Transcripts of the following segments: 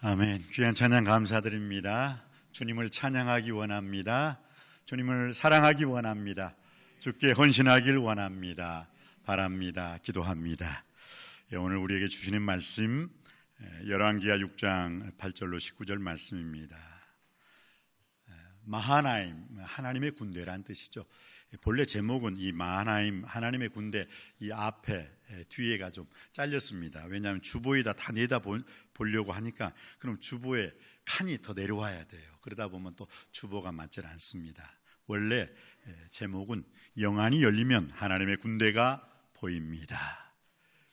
아멘. 귀한 찬양 감사드립니다. 주님을 찬양하기 원합니다. 주님을 사랑하기 원합니다. 주께 헌신하길 원합니다. 바랍니다. 기도합니다. 오늘 우리에게 주시는 말씀 열왕기하 6장 8절로 19절 말씀입니다. 마하나임, 하나님의 군대란 뜻이죠. 본래 제목은 이 마하나임, 하나님의 군대, 이 앞에 뒤에가 좀 잘렸습니다. 왜냐하면 주보에다 다 내다 보려고 하니까 그럼 주보에 칸이 더 내려와야 돼요. 그러다 보면 또 주보가 맞질 않습니다. 원래 제목은 영안이 열리면 하나님의 군대가 보입니다.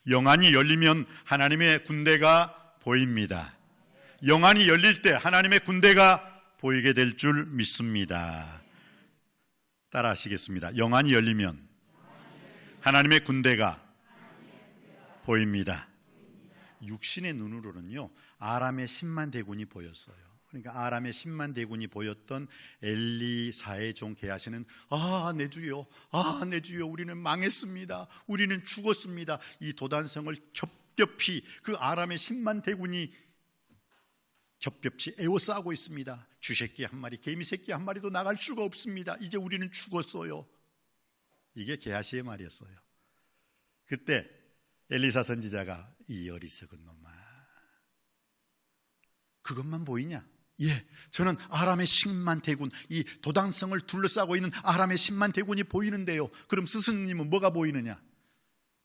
영안이 열리면 하나님의 군대가 보입니다. 영안이 열릴 때 하나님의 군대가 보이게 될 줄 믿습니다. 따라 하시겠습니다. 영안이 열리면 하나님의 군대가 보입니다. 육신의 눈으로는요, 아람의 10만 대군이 보였어요. 그러니까 아람의 10만 대군이 보였던 엘리사의 종 게하시는 내 주여, 내 주여, 우리는 망했습니다. 우리는 죽었습니다. 이 도단성을 겹겹이 그 아람의 10만 대군이 겹겹이 에워싸고 있습니다. 쥐새끼 한 마리, 개미새끼 한 마리도 나갈 수가 없습니다. 이제 우리는 죽었어요. 이게 게하시의 말이었어요. 그때 엘리사 선지자가 이 어리석은 놈아, 그것만 보이냐? 예, 저는 아람의 10만 대군, 이 도단성을 둘러싸고 있는 아람의 10만 대군이 보이는데요. 그럼 스승님은 뭐가 보이느냐?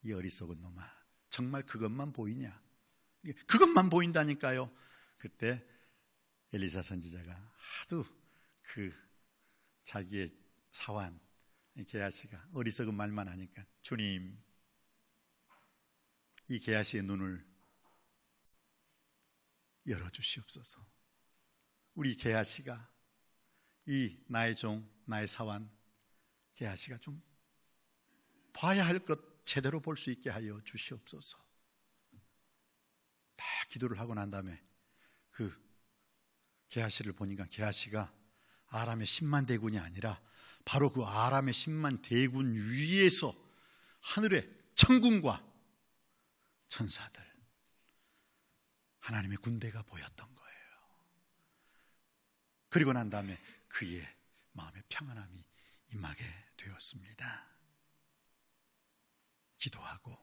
이 어리석은 놈아, 정말 그것만 보이냐? 그것만 보인다니까요. 그때 엘리사 선지자가 하도 그 자기의 사환 게하시가 어리석은 말만 하니까, 주님, 이 게하시의 눈을 열어주시옵소서. 우리 게하시가, 이 나의 종, 나의 사환 게하시가 좀 봐야 할 것 제대로 볼 수 있게 하여 주시옵소서. 다 기도를 하고 난 다음에 그 게하시를 보니까 게하시가 아람의 10만 대군이 아니라 바로 그 아람의 10만 대군 위에서 하늘의 천군과 천사들, 하나님의 군대가 보였던 거예요. 그리고 난 다음에 그의 마음에 평안함이 임하게 되었습니다. 기도하고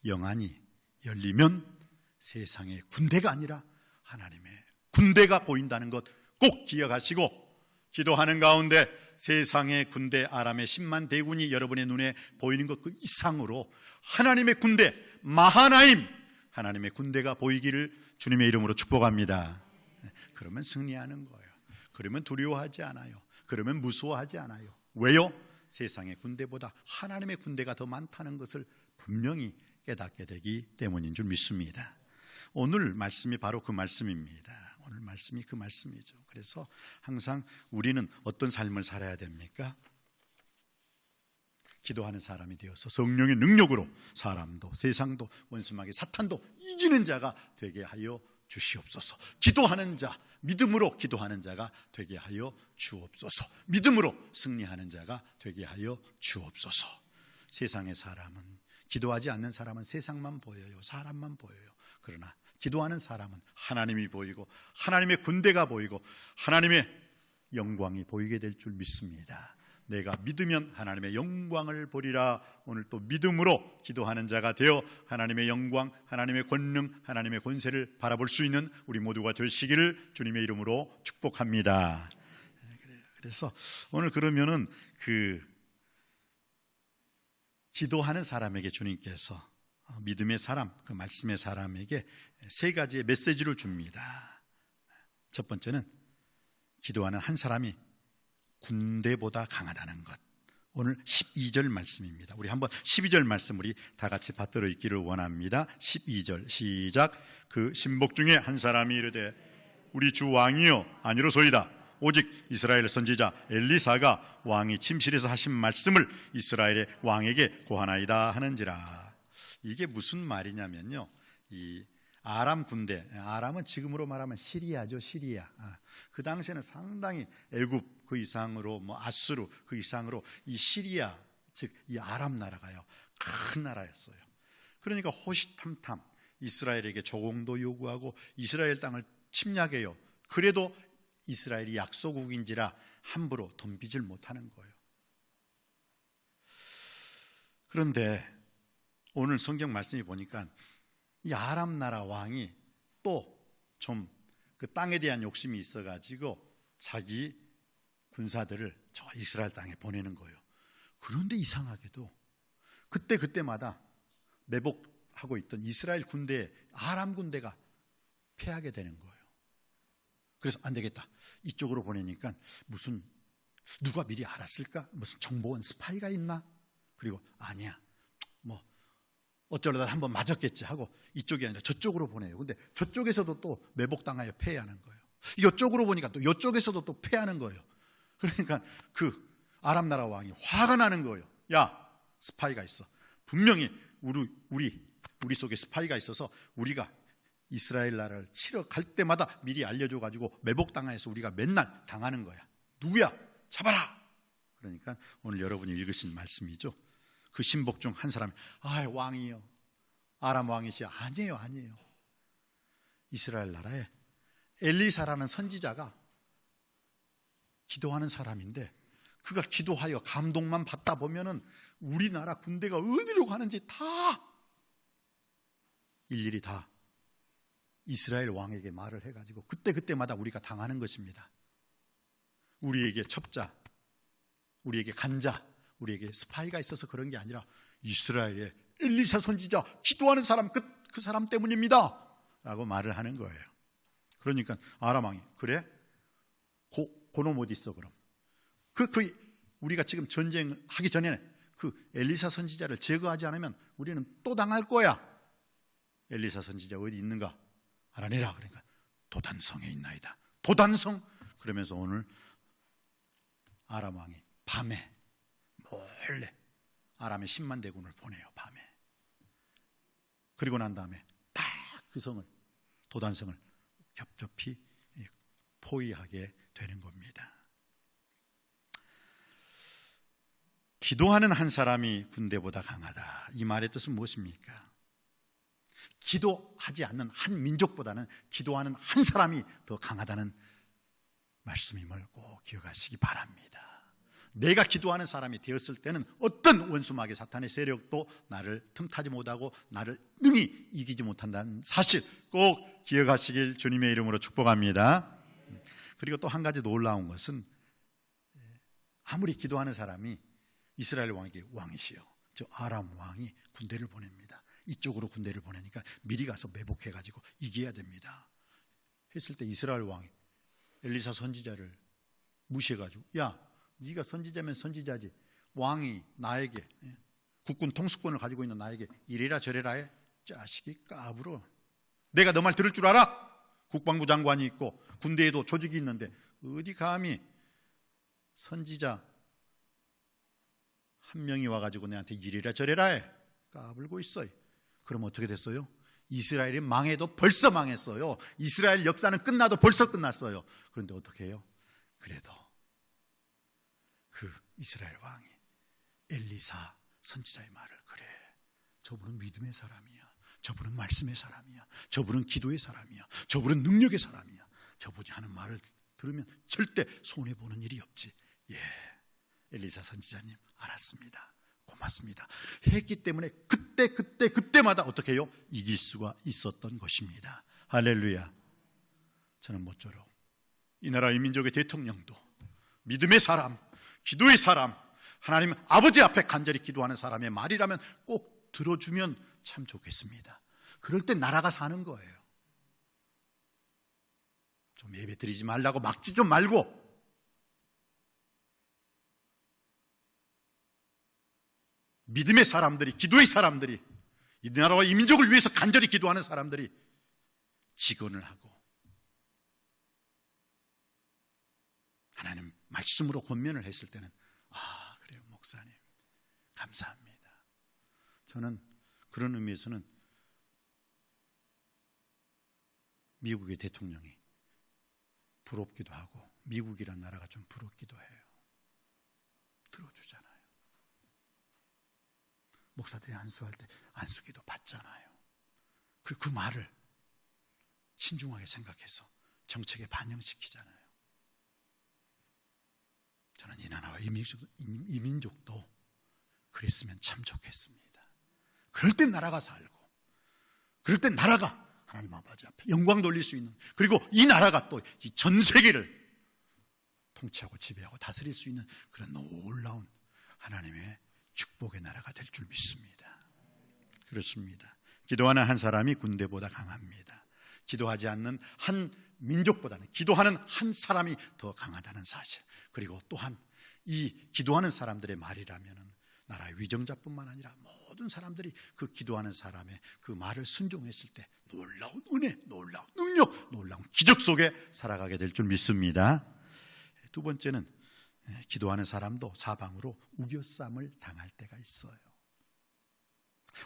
영안이 열리면 세상의 군대가 아니라 하나님의 군대가 보인다는 것 꼭 기억하시고, 기도하는 가운데 세상의 군대, 아람의 10만 대군이 여러분의 눈에 보이는 것 그 이상으로 하나님의 군대, 마하나임, 하나님의 군대가 보이기를 주님의 이름으로 축복합니다. 그러면 승리하는 거예요. 그러면 두려워하지 않아요. 그러면 무서워하지 않아요. 왜요? 세상의 군대보다 하나님의 군대가 더 많다는 것을 분명히 깨닫게 되기 때문인 줄 믿습니다. 오늘 말씀이 바로 그 말씀입니다. 오늘 말씀이 그 말씀이죠. 그래서 항상 우리는 어떤 삶을 살아야 됩니까? 기도하는 사람이 되어서 성령의 능력으로 사람도 세상도 원수마귀 사탄도 이기는 자가 되게 하여 주시옵소서. 기도하는 자, 믿음으로 기도하는 자가 되게 하여 주옵소서. 믿음으로 승리하는 자가 되게 하여 주옵소서. 세상의 사람은, 기도하지 않는 사람은 세상만 보여요. 사람만 보여요. 그러나 기도하는 사람은 하나님이 보이고 하나님의 군대가 보이고 하나님의 영광이 보이게 될 줄 믿습니다. 내가 믿으면 하나님의 영광을 보리라. 오늘 또 믿음으로 기도하는 자가 되어 하나님의 영광, 하나님의 권능, 하나님의 권세를 바라볼 수 있는 우리 모두가 되시기를 주님의 이름으로 축복합니다. 그래서 오늘 그러면은 그 기도하는 사람에게 주님께서 믿음의 사람, 그 말씀의 사람에게 세 가지의 메시지를 줍니다. 첫 번째는 기도하는 한 사람이 군대보다 강하다는 것. 오늘 12절 말씀입니다. 우리 한번 12절 말씀 우리 다 같이 받들어 읽기를 원합니다. 12절 시작. 그 신복 중에 한 사람이 이르되 우리 주 왕이여 아니로소이다. 오직 이스라엘 선지자 엘리사가 왕이 침실에서 하신 말씀을 이스라엘의 왕에게 고하나이다 하는지라. 이게 무슨 말이냐면요, 이 아람 군대, 아람은 지금으로 말하면 시리아죠. 시리아. 그 당시에는 상당히 애굽 그 이상으로, 아수르 그 이상으로 이 시리아, 즉 이 아람 나라가요, 큰 나라였어요. 그러니까 호시탐탐 이스라엘에게 조공도 요구하고 이스라엘 땅을 침략해요. 그래도 이스라엘이 약소국인지라 함부로 덤비질 못하는 거예요. 그런데 오늘 성경 말씀이 보니까 이 아람 나라 왕이 또 좀 그 땅에 대한 욕심이 있어가지고 자기 군사들을 저 이스라엘 땅에 보내는 거예요. 그런데 이상하게도 그때마다 매복하고 있던 이스라엘 군대, 아람 군대가 패하게 되는 거예요. 그래서 안 되겠다, 이쪽으로 보내니까 무슨 누가 미리 알았을까? 무슨 정보원 스파이가 있나? 그리고 아니야, 뭐 어쩌려다 한번 맞았겠지 하고 이쪽이 아니라 저쪽으로 보내요. 근데 저쪽에서도 또 매복당하여 패하는 거예요. 이쪽으로 보니까 또 이쪽에서도 또 패하는 거예요. 그러니까 그 아람 나라 왕이 화가 나는 거예요. 야, 스파이가 있어. 분명히 우리 속에 스파이가 있어서 우리가 이스라엘 나라를 치러 갈 때마다 미리 알려줘가지고 매복당해서 우리가 맨날 당하는 거야. 누구야? 잡아라. 그러니까 오늘 여러분이 읽으신 말씀이죠. 그 신복 중 한 사람이 왕이요, 아람 왕이시여. 아니에요. 이스라엘 나라에 엘리사라는 선지자가 기도하는 사람인데 그가 기도하여 감동만 받다 보면은 우리나라 군대가 어디로 가는지 다 일일이 다 이스라엘 왕에게 말을 해가지고 그때마다 우리가 당하는 것입니다. 우리에게 첩자, 우리에게 간자, 우리에게 스파이가 있어서 그런 게 아니라 이스라엘의 엘리사 선지자, 기도하는 사람, 그 사람 때문입니다 라고 말을 하는 거예요. 그러니까 아람 왕이 그래? 그놈 어디 있어 그럼? 우리가 지금 전쟁하기 전에 그 엘리사 선지자를 제거하지 않으면 우리는 또 당할 거야. 엘리사 선지자 어디 있는가 알아내라. 그러니까 도단성에 있나이다. 도단성. 그러면서 오늘 아람 왕이 밤에 몰래 아람의 10만 대군을 보내요. 밤에. 그리고 난 다음에 딱 그 성을, 도단성을 겹겹이 포위하게 되는 겁니다. 기도하는 한 사람이 군대보다 강하다. 이 말의 뜻은 무엇입니까? 기도하지 않는 한 민족보다는 기도하는 한 사람이 더 강하다는 말씀임을 꼭 기억하시기 바랍니다. 내가 기도하는 사람이 되었을 때는 어떤 원수마귀 사탄의 세력도 나를 틈타지 못하고 나를 능히 이기지 못한다는 사실 꼭 기억하시길 주님의 이름으로 축복합니다. 그리고 또 한 가지 놀라운 것은 아무리 기도하는 사람이 이스라엘 왕에게 왕이시여, 저 아람 왕이 군대를 보냅니다. 이쪽으로 군대를 보내니까 미리 가서 매복해가지고 이겨야 됩니다 했을 때 이스라엘 왕이 엘리사 선지자를 무시해가지고 야, 네가 선지자면 선지자지, 왕이 나에게, 국군 통수권을 가지고 있는 나에게 이래라 저래라 해? 자식이 까불어. 내가 너 말 들을 줄 알아? 국방부 장관이 있고 군대에도 조직이 있는데 어디 감히 선지자 한 명이 와가지고 내한테 이래라 저래라 해? 까불고 있어요. 그럼 어떻게 됐어요? 이스라엘이 망해도 벌써 망했어요. 이스라엘 역사는 끝나도 벌써 끝났어요. 그런데 어떻게 해요? 그래도 그 이스라엘 왕이 엘리사 선지자의 말을, 그래, 저분은 믿음의 사람이야, 저분은 말씀의 사람이야, 저분은 기도의 사람이야, 저분은 능력의 사람이야, 저분이 하는 말을 들으면 절대 손해보는 일이 없지. 예, 엘리사 선지자님 알았습니다, 고맙습니다 했기 때문에 그때마다 어떻게 해요? 이길 수가 있었던 것입니다. 할렐루야. 저는 모쪼록 이 나라 이 민족의 대통령도 믿음의 사람, 기도의 사람, 하나님 아버지 앞에 간절히 기도하는 사람의 말이라면 꼭 들어주면 참 좋겠습니다. 그럴 때 나라가 사는 거예요. 좀 예배 드리지 말라고 막지 좀 말고, 믿음의 사람들이, 기도의 사람들이, 이 나라와 이 민족을 위해서 간절히 기도하는 사람들이 직언을 하고 하나님 말씀으로 권면을 했을 때는 아, 그래요 목사님 감사합니다. 저는 그런 의미에서는 미국의 대통령이 부럽기도 하고 미국이란 나라가 좀 부럽기도 해요. 들어주잖아요. 목사들이 안수할 때 안수기도 받잖아요. 그리고 그 말을 신중하게 생각해서 정책에 반영시키잖아요. 저는 이 나라와 이 민족도 그랬으면 참 좋겠습니다. 그럴 땐 나라가 살고, 그럴 땐 나라가 하나님 아버지 앞에 영광 돌릴 수 있는, 그리고 이 나라가 또 전 세계를 통치하고 지배하고 다스릴 수 있는 그런 놀라운 하나님의 축복의 나라가 될 줄 믿습니다. 그렇습니다. 기도하는 한 사람이 군대보다 강합니다. 기도하지 않는 한 민족보다는 기도하는 한 사람이 더 강하다는 사실, 그리고 또한 이 기도하는 사람들의 말이라면 나라의 위정자뿐만 아니라 모든 사람들이 그 기도하는 사람의 그 말을 순종했을 때 놀라운 은혜, 놀라운 능력, 놀라운 기적 속에 살아가게 될 줄 믿습니다. 두 번째는 기도하는 사람도 사방으로 우겨쌈을 당할 때가 있어요.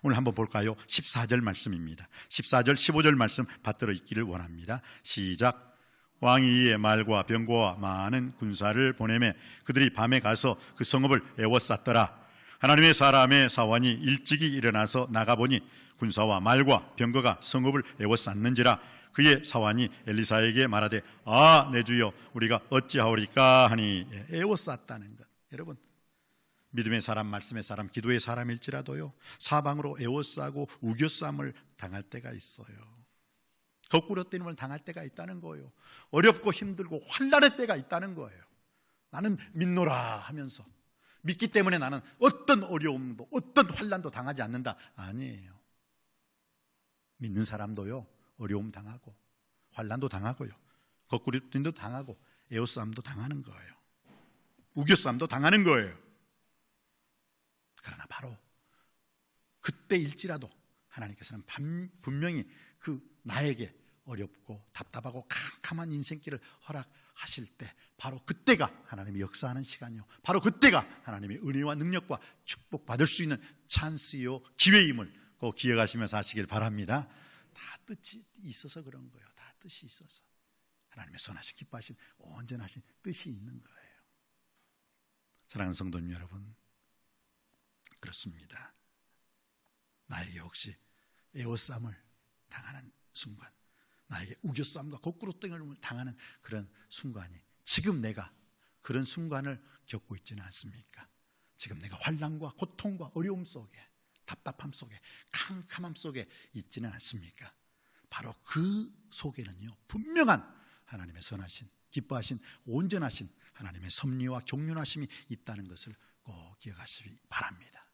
오늘 한번 볼까요? 14절 말씀입니다. 14절 15절 말씀 받들어 있기를 원합니다. 시작. 왕이 이에 말과 병거와 많은 군사를 보내매 그들이 밤에 가서 그 성읍을 에워쌌더라. 하나님의 사람의 사환이 일찍이 일어나서 나가보니 군사와 말과 병거가 성읍을 에워쌌는지라. 그의 사환이 엘리사에게 말하되 아 내 주여 우리가 어찌하오리까 하니. 에워쌌다는 것, 여러분, 믿음의 사람, 말씀의 사람, 기도의 사람일지라도요 사방으로 에워싸고 우겨쌈을 당할 때가 있어요. 거꾸로 뛰는 당할 때가 있다는 거예요. 어렵고 힘들고 환난의 때가 있다는 거예요. 나는 믿노라 하면서 믿기 때문에 나는 어떤 어려움도 어떤 환난도 당하지 않는다, 아니에요. 믿는 사람도요 어려움 당하고 환난도 당하고요 거꾸로 뛰도 당하고 에워싸움도 당하는 거예요. 우겨싸움도 당하는 거예요. 그러나 바로 그때일지라도 하나님께서는 분명히 그 나에게 어렵고 답답하고 캄캄한 인생길을 허락하실 때 바로 그때가 하나님이 역사하는 시간이요, 바로 그때가 하나님의 은혜와 능력과 축복받을 수 있는 찬스요 기회임을 꼭 기억하시면서 하시길 바랍니다. 다 뜻이 있어서 그런 거예요. 다 뜻이 있어서 하나님의 선하신 기뻐하신 온전하신 뜻이 있는 거예요. 사랑하는 성도님 여러분, 그렇습니다. 나에게 혹시 에워쌈을 당하는 순간, 나에게 우겨쌈과 거꾸로 땡을 당하는 그런 순간이, 지금 내가 그런 순간을 겪고 있지는 않습니까? 지금 내가 환난과 고통과 어려움 속에, 답답함 속에, 캄캄함 속에 있지는 않습니까? 바로 그 속에는요 분명한 하나님의 선하신, 기뻐하신, 온전하신 하나님의 섭리와 경륜하심이 있다는 것을 꼭 기억하시기 바랍니다.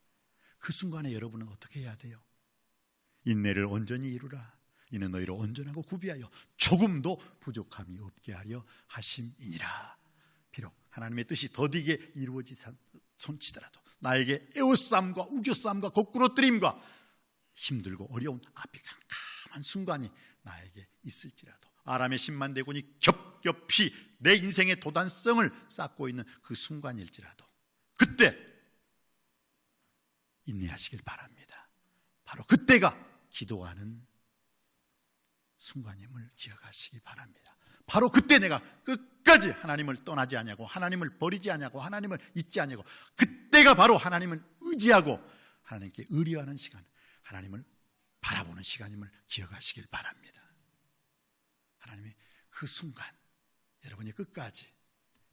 그 순간에 여러분은 어떻게 해야 돼요? 인내를 온전히 이루라. 이는 너희를 온전하고 구비하여 조금도 부족함이 없게 하려 하심이니라. 비록 하나님의 뜻이 더디게 이루어지손치더라도 나에게 에워싸움과 우겨싸움과 거꾸로 뜨림과 힘들고 어려운 앞이 캄캄한 순간이 나에게 있을지라도, 아람의 10만 대군이 겹겹이 내 인생의 도단성을 쌓고 있는 그 순간일지라도 그때 인내하시길 바랍니다. 바로 그때가 기도하는 순간임을 기억하시기 바랍니다. 바로 그때 내가 끝까지 하나님을 떠나지 않냐고, 하나님을 버리지 않냐고, 하나님을 잊지 않냐고, 그때가 바로 하나님을 의지하고 하나님께 의뢰하는 시간, 하나님을 바라보는 시간임을 기억하시길 바랍니다. 하나님의 그 순간 여러분이 끝까지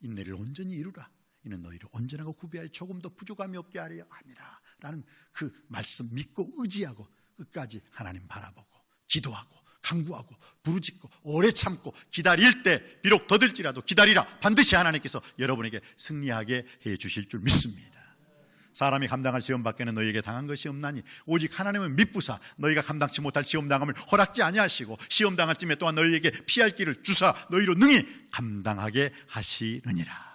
인내를 온전히 이루라. 이는 너희를 온전하고 구비하여 조금도 부족함이 없게 하려 함이라 라는 그 말씀 믿고 의지하고 끝까지 하나님 바라보고 기도하고 간구하고 부르짖고 오래 참고 기다릴 때 비록 더딜지라도 기다리라. 반드시 하나님께서 여러분에게 승리하게 해 주실 줄 믿습니다. 사람이 감당할 시험 밖에는 너희에게 당한 것이 없나니 오직 하나님은 미쁘사 너희가 감당치 못할 시험 당함을 허락지 아니하시고 시험 당할 쯤에 또한 너희에게 피할 길을 주사 너희로 능히 감당하게 하시느니라.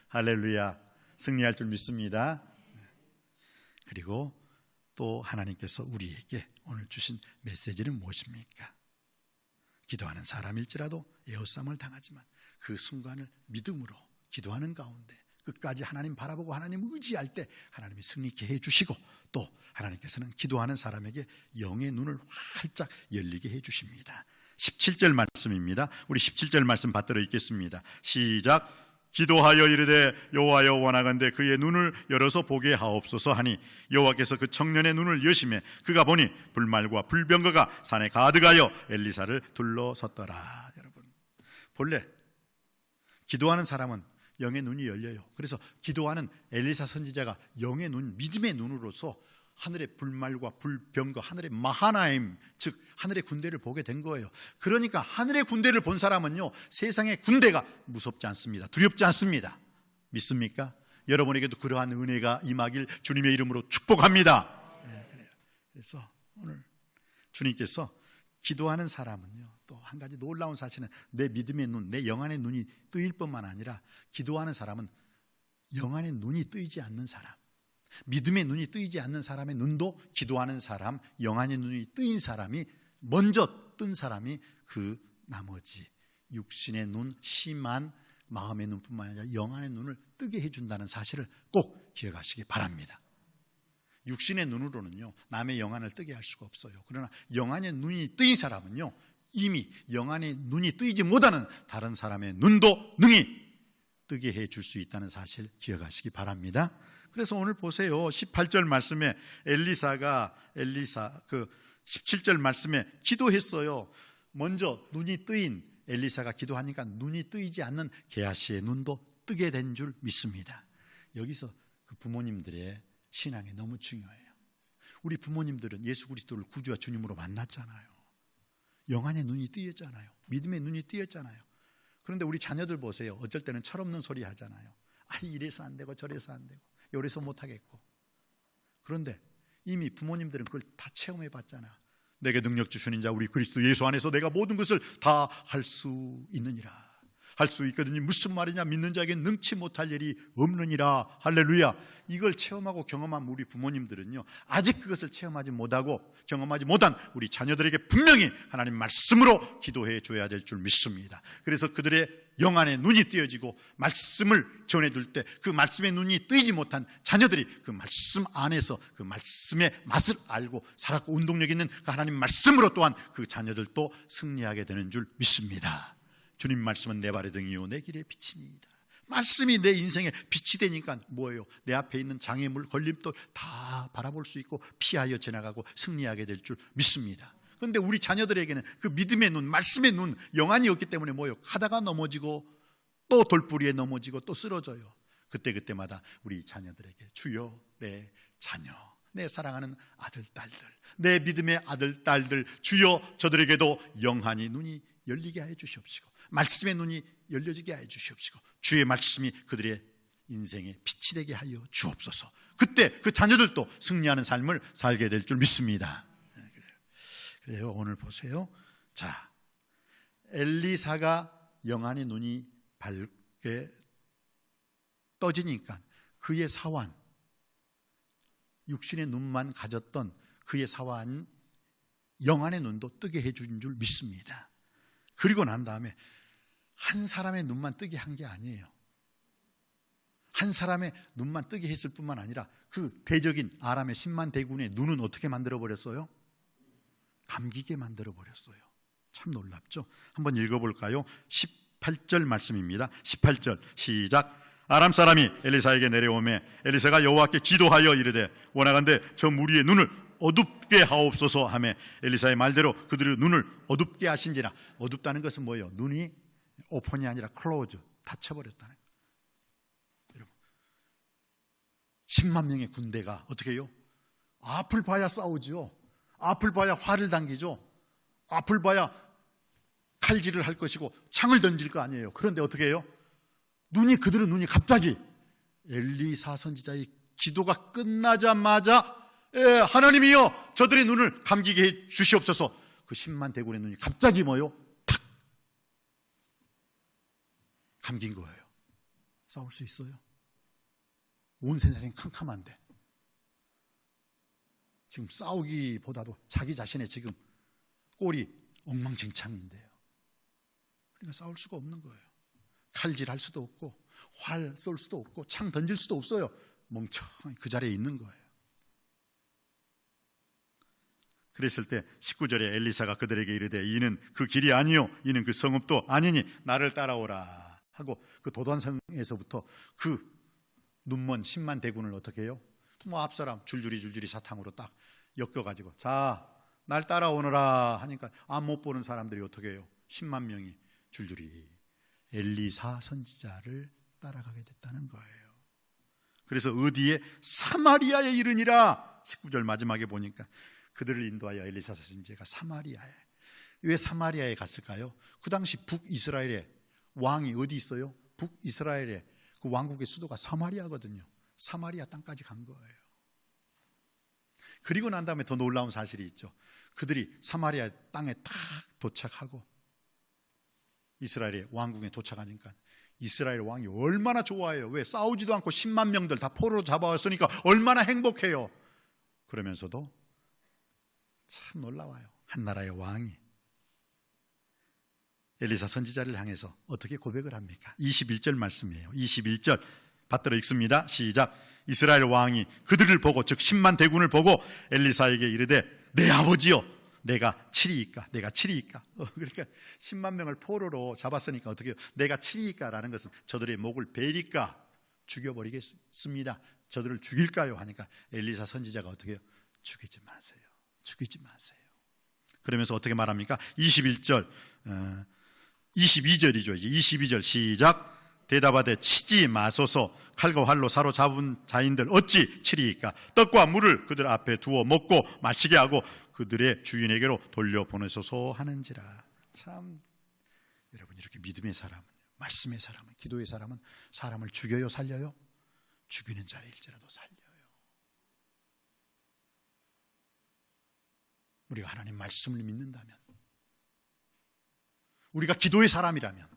할렐루야. 승리할 줄 믿습니다. 그리고 또 하나님께서 우리에게 오늘 주신 메시지는 무엇입니까? 기도하는 사람일지라도 에워싸움을 당하지만 그 순간을 믿음으로 기도하는 가운데 끝까지 하나님 바라보고 하나님 의지할 때 하나님이 승리케 해주시고, 또 하나님께서는 기도하는 사람에게 영의 눈을 활짝 열리게 해주십니다. 17절 말씀입니다. 우리 17절 말씀 받들어 읽겠습니다. 시작. 기도하여 이르되 여호와여 원하건대 그의 눈을 열어서 보게 하옵소서 하니 여호와께서 그 청년의 눈을 여심해 그가 보니 불말과 불병거가 산에 가득하여 엘리사를 둘러섰더라. 여러분, 본래 기도하는 사람은 영의 눈이 열려요. 그래서 기도하는 엘리사 선지자가 영의 눈, 믿음의 눈으로서 하늘의 불말과 불병과 하늘의 마하나임, 즉 하늘의 군대를 보게 된 거예요. 그러니까 하늘의 군대를 본 사람은요, 세상의 군대가 무섭지 않습니다. 두렵지 않습니다. 믿습니까? 여러분에게도 그러한 은혜가 임하길 주님의 이름으로 축복합니다. 네, 그래요. 그래서 오늘 주님께서 기도하는 사람은요, 또 한 가지 놀라운 사실은 내 믿음의 눈, 내 영안의 눈이 뜨일 뿐만 아니라 기도하는 사람은 영안의 눈이 뜨이지 않는 사람, 믿음의 눈이 뜨이지 않는 사람의 눈도 기도하는 사람, 영안의 눈이 뜨인 사람이, 먼저 뜬 사람이 그 나머지 육신의 눈, 심한 마음의 눈뿐만 아니라 영안의 눈을 뜨게 해준다는 사실을 꼭 기억하시기 바랍니다. 육신의 눈으로는요, 남의 영안을 뜨게 할 수가 없어요. 그러나 영안의 눈이 뜨인 사람은요, 이미 영안의 눈이 뜨이지 못하는 다른 사람의 눈도 능히 뜨게 해줄 수 있다는 사실 기억하시기 바랍니다. 그래서 오늘 보세요. 18절 말씀에 엘리사 그 17절 말씀에 기도했어요. 먼저 눈이 뜨인 엘리사가 기도하니까 눈이 뜨이지 않는 게하시의 눈도 뜨게 된 줄 믿습니다. 여기서 그 부모님들의 신앙이 너무 중요해요. 우리 부모님들은 예수 그리스도를 구주와 주님으로 만났잖아요. 영안의 눈이 뜨였잖아요. 믿음의 눈이 뜨였잖아요. 그런데 우리 자녀들 보세요. 어쩔 때는 철없는 소리 하잖아요. 이래서 안 되고 저래서 안 되고 요래서 못 하겠고. 그런데 이미 부모님들은 그걸 다 체험해 봤잖아. 내게 능력 주시는 자 우리 그리스도 예수 안에서 내가 모든 것을 다 할 수 있느니라. 할 수 있거든요. 무슨 말이냐? 믿는 자에게 능치 못할 일이 없느니라. 할렐루야. 이걸 체험하고 경험한 우리 부모님들은요, 아직 그것을 체험하지 못하고 경험하지 못한 우리 자녀들에게 분명히 하나님 말씀으로 기도해 줘야 될 줄 믿습니다. 그래서 그들의 영안의 눈이 뜨여지고 말씀을 전해줄 때 그 말씀의 눈이 뜨이지 못한 자녀들이 그 말씀 안에서 그 말씀의 맛을 알고 살았고 운동력 있는 그 하나님 말씀으로 또한 그 자녀들도 승리하게 되는 줄 믿습니다. 주님 말씀은 내 발의 등이요 내 길의 빛이니이다. 말씀이 내 인생에 빛이 되니까 뭐예요? 내 앞에 있는 장애물, 걸림돌 다 바라볼 수 있고 피하여 지나가고 승리하게 될 줄 믿습니다. 그런데 우리 자녀들에게는 그 믿음의 눈, 말씀의 눈, 영안이 없기 때문에 뭐예요? 하다가 넘어지고 또 돌부리에 넘어지고 또 쓰러져요. 그때마다 우리 자녀들에게 주여 내 자녀, 내 사랑하는 아들, 딸들, 내 믿음의 아들, 딸들, 주여 저들에게도 영안이 눈이 열리게 해 주시옵시고 말씀의 눈이 열려지게 해 주시옵시고 주의 말씀이 그들의 인생에 빛이 되게 하여 주옵소서. 그때 그 자녀들도 승리하는 삶을 살게 될 줄 믿습니다. 그래요. 오늘 보세요. 자, 엘리사가 영안의 눈이 밝게 떠지니까 그의 사환, 육신의 눈만 가졌던 그의 사환 영안의 눈도 뜨게 해준 줄 믿습니다. 그리고 난 다음에 한 사람의 눈만 뜨게 한 게 아니에요. 한 사람의 눈만 뜨게 했을 뿐만 아니라 그 대적인 아람의 10만 대군의 눈은 어떻게 만들어버렸어요? 감기게 만들어버렸어요. 참 놀랍죠? 한번 읽어볼까요? 18절 말씀입니다. 18절 시작. 아람 사람이 엘리사에게 내려오매 엘리사가 여호와께 기도하여 이르되 원하건대 저 무리의 눈을 어둡게 하옵소서 하매 엘리사의 말대로 그들의 눈을 어둡게 하신지라. 어둡다는 것은 뭐예요? 눈이 오픈이 아니라 클로즈, 닫혀버렸다는 거예요. 여러분, 10만 명의 군대가 어떻게 해요? 앞을 봐야 싸우죠. 앞을 봐야 활을 당기죠. 앞을 봐야 칼질을 할 것이고 창을 던질 거 아니에요. 그런데 어떻게 해요? 그들의 눈이 갑자기 엘리사 선지자의 기도가 끝나자마자 하나님이여 저들의 눈을 감기게 해 주시옵소서. 그 10만 대군의 눈이 갑자기 뭐요? 탁 감긴 거예요. 싸울 수 있어요? 온 세상이 캄캄한데 지금 싸우기보다도 자기 자신의 지금 꼴이 엉망진창인데요. 그러니까 싸울 수가 없는 거예요. 칼질할 수도 없고 활 쏠 수도 없고 창 던질 수도 없어요. 멍청히 그 자리에 있는 거예요. 그랬을 때 19절에 엘리사가 그들에게 이르되 이는 그 길이 아니요 이는 그 성읍도 아니니 나를 따라오라 하고 그 도단성에서부터 그 눈먼 10만 대군을 어떻게 해요? 앞사람 줄줄이 사탕으로 딱 엮여가지고 자 날 따라오너라 하니까 못 보는 사람들이 어떻게 해요? 10만 명이 줄줄이 엘리사 선지자를 따라가게 됐다는 거예요. 그래서 어디에? 사마리아에 이르니라. 19절 마지막에 보니까 그들을 인도하여 엘리사 선지자가 사마리아에. 왜 사마리아에 갔을까요? 그 당시 북이스라엘에 왕이 어디 있어요? 북이스라엘에 그 왕국의 수도가 사마리아거든요. 사마리아 땅까지 간 거예요. 그리고 난 다음에 더 놀라운 사실이 있죠. 그들이 사마리아 땅에 딱 도착하고 이스라엘의 왕궁에 도착하니까 이스라엘 왕이 얼마나 좋아해요. 왜? 싸우지도 않고 10만 명들 다 포로로 잡아왔으니까 얼마나 행복해요. 그러면서도 참 놀라워요. 한 나라의 왕이 엘리사 선지자를 향해서 어떻게 고백을 합니까? 21절 말씀이에요. 21절 받들어 읽습니다. 시작. 이스라엘 왕이 그들을 보고, 즉 10만 대군을 보고 엘리사에게 이르되 내 아버지여, 내가 치리이까? 내가 치리이까? 그러니까 10만 명을 포로로 잡았으니까 어떻게 해요? 내가 치리이까라는 것은 저들의 목을 베리까? 죽여버리겠습니다. 저들을 죽일까요? 하니까 엘리사 선지자가 어떻게 해요? 죽이지 마세요. 죽이지 마세요. 그러면서 어떻게 말합니까? 21절 22절이죠. 22절 시작. 대답하되 치지 마소서. 칼과 활로 사로잡은 자인들 어찌 치리이까? 떡과 물을 그들 앞에 두어 먹고 마시게 하고 그들의 주인에게로 돌려보내소서 하는지라. 참 여러분, 이렇게 믿음의 사람은, 말씀의 사람은, 기도의 사람은 사람을 죽여요, 살려요? 죽이는 자리일지라도 살려요. 우리가 하나님 말씀을 믿는다면, 우리가 기도의 사람이라면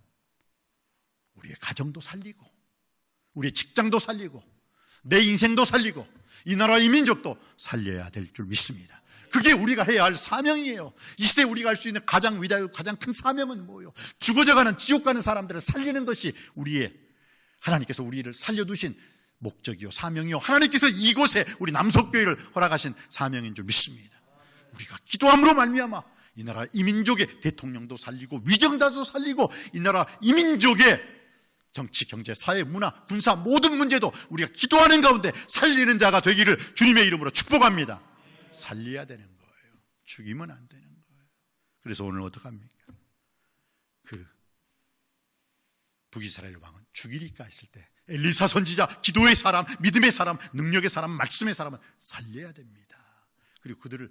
우리의 가정도 살리고 우리의 직장도 살리고 내 인생도 살리고 이 나라 이 민족도 살려야 될 줄 믿습니다. 그게 우리가 해야 할 사명이에요. 이 시대에 우리가 할 수 있는 가장 위대하고 가장 큰 사명은 뭐예요? 죽어져가는, 지옥 가는 사람들을 살리는 것이 우리의, 하나님께서 우리를 살려두신 목적이요 사명이요, 하나님께서 이곳에 우리 남석교회를 허락하신 사명인 줄 믿습니다. 우리가 기도함으로 말미암아 이 나라 이 민족의 대통령도 살리고 위정자도 살리고 이 나라 이 민족의 정치, 경제, 사회, 문화, 군사 모든 문제도 우리가 기도하는 가운데 살리는 자가 되기를 주님의 이름으로 축복합니다. 살려야 되는 거예요. 죽이면 안 되는 거예요. 그래서 오늘 어떡합니까? 그 북이스라엘 왕은 죽이리까 했을 때 엘리사 선지자, 기도의 사람, 믿음의 사람, 능력의 사람, 말씀의 사람은 살려야 됩니다. 그리고 그들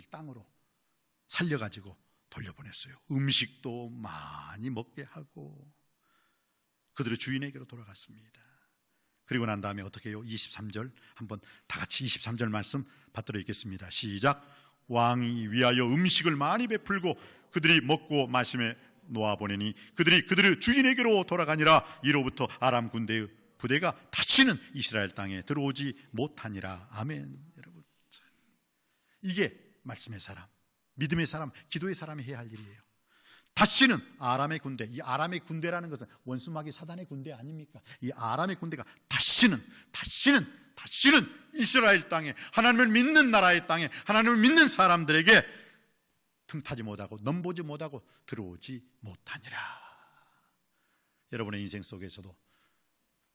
땅으로 살려가지고 돌려보냈어요. 음식도 많이 먹게 하고 그들의 주인에게로 돌아갔습니다. 그리고 난 다음에 어떻게 해요? 23절 한번 다 같이 23절 말씀 받들어 읽겠습니다. 시작. 왕이 위하여 음식을 많이 베풀고 그들이 먹고 마심에 놓아보내니 그들이 그들의 주인에게로 돌아가니라. 이로부터 아람 군대의 부대가 다시는 이스라엘 땅에 들어오지 못하니라. 아멘. 여러분, 이게 말씀의 사람, 믿음의 사람, 기도의 사람이 해야 할 일이에요. 다시는 아람의 군대, 이 아람의 군대라는 것은 원수마귀 사단의 군대 아닙니까? 이 아람의 군대가 다시는 이스라엘 땅에, 하나님을 믿는 나라의 땅에, 하나님을 믿는 사람들에게 틈타지 못하고 넘보지 못하고 들어오지 못하니라. 여러분의 인생 속에서도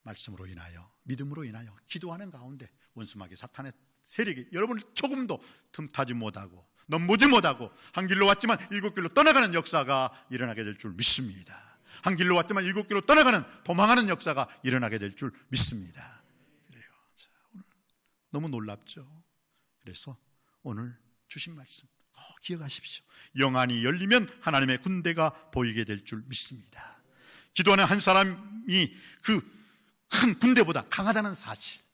말씀으로 인하여, 믿음으로 인하여 기도하는 가운데 원수마귀 사탄의 세력이 여러분을 조금도 틈타지 못하고 넘보지 못하고 한 길로 왔지만 일곱 길로 떠나가는 역사가 일어나게 될 줄 믿습니다. 한 길로 왔지만 일곱 길로 떠나가는, 도망하는 역사가 일어나게 될 줄 믿습니다. 그래요. 자, 오늘 너무 놀랍죠? 그래서 오늘 주신 말씀 기억하십시오. 영안이 열리면 하나님의 군대가 보이게 될 줄 믿습니다. 기도하는 한 사람이 그 큰 군대보다 강하다는 사실,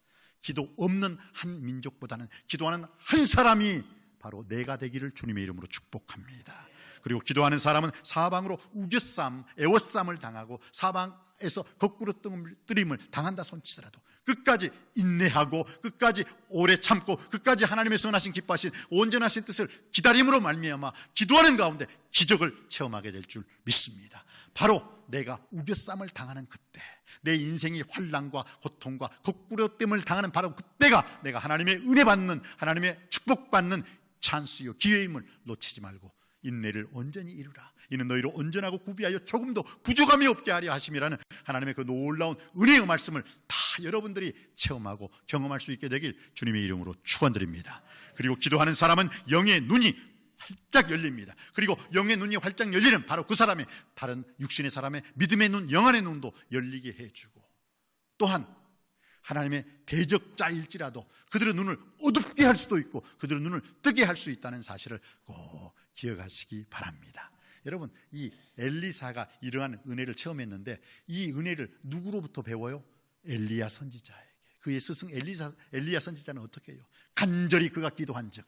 기도 없는 한 민족보다는 기도하는 한 사람이 바로 내가 되기를 주님의 이름으로 축복합니다. 그리고 기도하는 사람은 사방으로 우겨쌈, 애워쌈을 당하고 사방에서 거꾸로 뜨림을 당한다 손치더라도 끝까지 인내하고 끝까지 오래 참고 끝까지 하나님의 선하신 기뻐하신 온전하신 뜻을 기다림으로 말미암아 기도하는 가운데 기적을 체험하게 될 줄 믿습니다. 바로 내가 우겨쌈을 당하는 그때, 내 인생이 환난과 고통과 거꾸로 뜸을 당하는 바로 그때가 내가 하나님의 은혜 받는, 하나님의 축복받는 찬스요 기회임을 놓치지 말고 인내를 온전히 이루라. 이는 너희를 온전하고 구비하여 조금도 부족함이 없게 하려 하심이라는 하나님의 그 놀라운 은혜의 말씀을 다 여러분들이 체험하고 경험할 수 있게 되길 주님의 이름으로 축원드립니다. 그리고 기도하는 사람은 영의 눈이 활짝 열립니다. 그리고 영의 눈이 활짝 열리는 바로 그 사람이 다른 육신의 사람의 믿음의 눈, 영안의 눈도 열리게 해주고, 또한 하나님의 대적자일지라도 그들의 눈을 어둡게 할 수도 있고 그들의 눈을 뜨게 할 수 있다는 사실을 꼭 기억하시기 바랍니다. 여러분, 이 엘리사가 이러한 은혜를 체험했는데 이 은혜를 누구로부터 배워요? 엘리야 선지자에게. 그의 스승 엘리야 선지자는 어떻게 해요? 간절히 그가 기도한 즉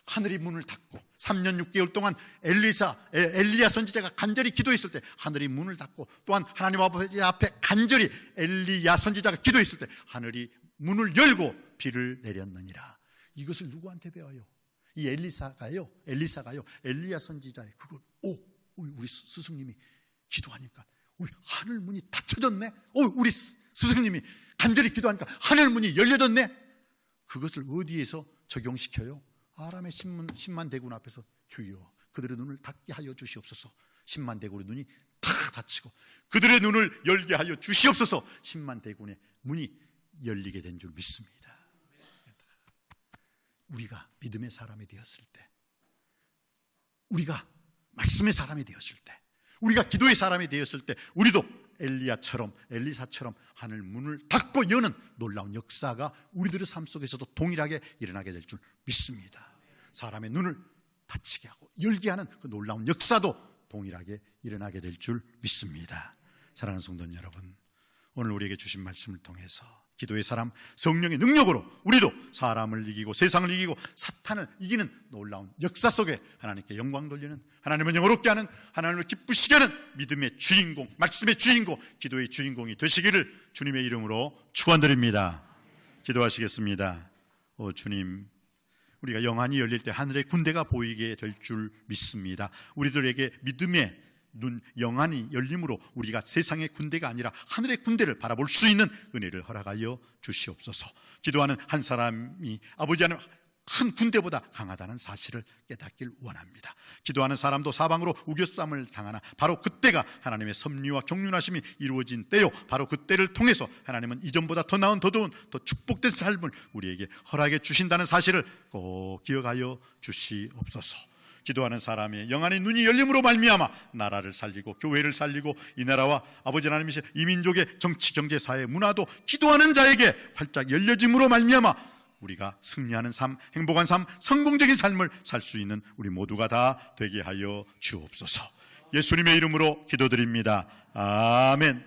하늘이 문을 닫고 3년 6개월 동안 엘리야 선지자가 간절히 기도했을 때 하늘이 문을 닫고, 또한 하나님 아버지 앞에 간절히 엘리야 선지자가 기도했을 때 하늘이 문을 열고 비를 내렸느니라. 이것을 누구한테 배워요? 이 엘리사가요 엘리야 선지자의 그걸 우리 스승님이 기도하니까 우리 하늘 문이 닫혀졌네. 우리 스승님이 간절히 기도하니까 하늘 문이 열려졌네. 그것을 어디에서 적용시켜요? 아람의 10만 대군 앞에서 주여 그들의 눈을 닫게 하여 주시옵소서. 10만 대군의 눈이 다 닫히고 그들의 눈을 열게 하여 주시옵소서. 10만 대군의 문이 열리게 된 줄 믿습니다. 우리가 믿음의 사람이 되었을 때, 우리가 말씀의 사람이 되었을 때, 우리가 기도의 사람이 되었을 때 우리도 엘리사처럼 하늘 문을 닫고 여는 놀라운 역사가 우리들의 삶 속에서도 동일하게 일어나게 될 줄 믿습니다. 사람의 눈을 닫히게 하고 열게 하는 그 놀라운 역사도 동일하게 일어나게 될 줄 믿습니다. 사랑하는 성도 여러분, 오늘 우리에게 주신 말씀을 통해서 기도의 사람 성령의 능력으로 우리도 사람을 이기고 세상을 이기고 사탄을 이기는 놀라운 역사 속에 하나님께 영광 돌리는, 하나님을 영어롭게 하는, 하나님을 기쁘시게 하는 믿음의 주인공, 말씀의 주인공, 기도의 주인공이 되시기를 주님의 이름으로 축원드립니다. 기도하시겠습니다. 주님, 우리가 영안이 열릴 때 하늘의 군대가 보이게 될 줄 믿습니다. 우리들에게 믿음의 눈, 영안이 열림으로 우리가 세상의 군대가 아니라 하늘의 군대를 바라볼 수 있는 은혜를 허락하여 주시옵소서. 기도하는 한 사람이 아버지 하나님 큰 군대보다 강하다는 사실을 깨닫길 원합니다. 기도하는 사람도 사방으로 우겨쌈을 당하나 바로 그때가 하나님의 섭리와 경륜하심이 이루어진 때요, 바로 그때를 통해서 하나님은 이전보다 더 나은, 더 좋은, 더 축복된 삶을 우리에게 허락해 주신다는 사실을 꼭 기억하여 주시옵소서. 기도하는 사람의 영안의 눈이 열림으로 말미암아 나라를 살리고 교회를 살리고 이 나라와 아버지 하나님이신 이 민족의 정치, 경제, 사회, 문화도 기도하는 자에게 활짝 열려짐으로 말미암아 우리가 승리하는 삶, 행복한 삶, 성공적인 삶을 살 수 있는 우리 모두가 다 되게 하여 주옵소서. 예수님의 이름으로 기도드립니다. 아멘.